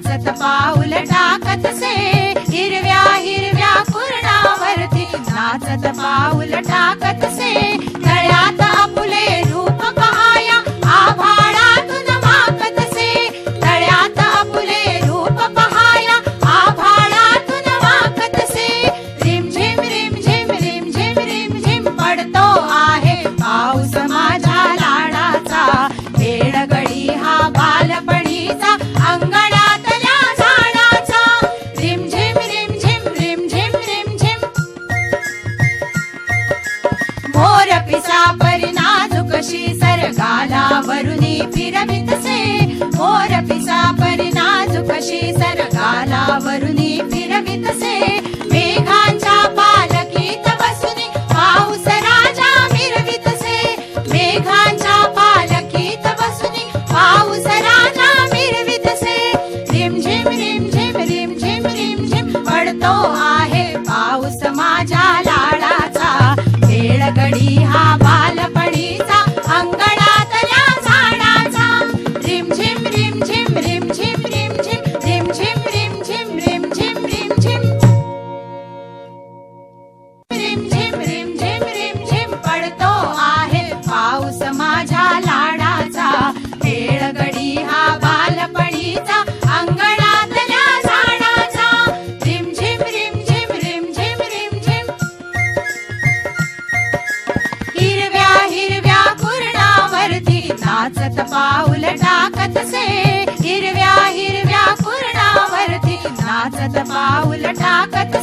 नाचत पाऊल टाकतसे हिरव्या हिरव्या कुरणावरती नाचत पाऊल टाकतसे तळ्यात आपुले रूप पहाया आभाळातून वाकतसे तळ्यात आपुले रूप पहाया आभाळातून वाकतसे रिमझिम रिमझिम रिमझिम रिमझिम पडतो आहे पाऊस माझ्या लाडाचा वेळगडी हा बालपणीचा अंगणातल्या झाडाचा रिमझिम रिमझिम रिमझिम रिमझिम मोर पिसा परी नाजूकशी सरगाला वरुनी फिरवितसे मोर पिसा परी नाजूकशी सरगाला वरुनी फिरवितसे मेघांच्या पालखीत बसूनी पाऊस राजा मिरवितसे मेघांच्या पालखीत बसूनी पाऊस राजा मिरवितसे रिमझिम रिमझिम रिमझिम रिमझिम पडतो आहे पाऊस माझ्या लाडाचा वेळगडी हा बालपणीचा अंगणातल्या झाडाचा रिमझिम रिमझिम रिमझिम रिमझिम रिमझिम रिमझिम रिमझिम रिमझिम रिमझिम रिमझिम रिमझिम पडतो आहे पाऊस माझ्या लाडाचा वेळगडी हा बालपणीचा अंगणातल्या झाडाचा रिमझिम रिमझिम रिमझिम रिमझिम हिरव्या हिरव्या कुरणावरती नाचत पाऊल टाकतसे हिरव्या हिरव्या कुरणावरती नाचत पाऊल टाकत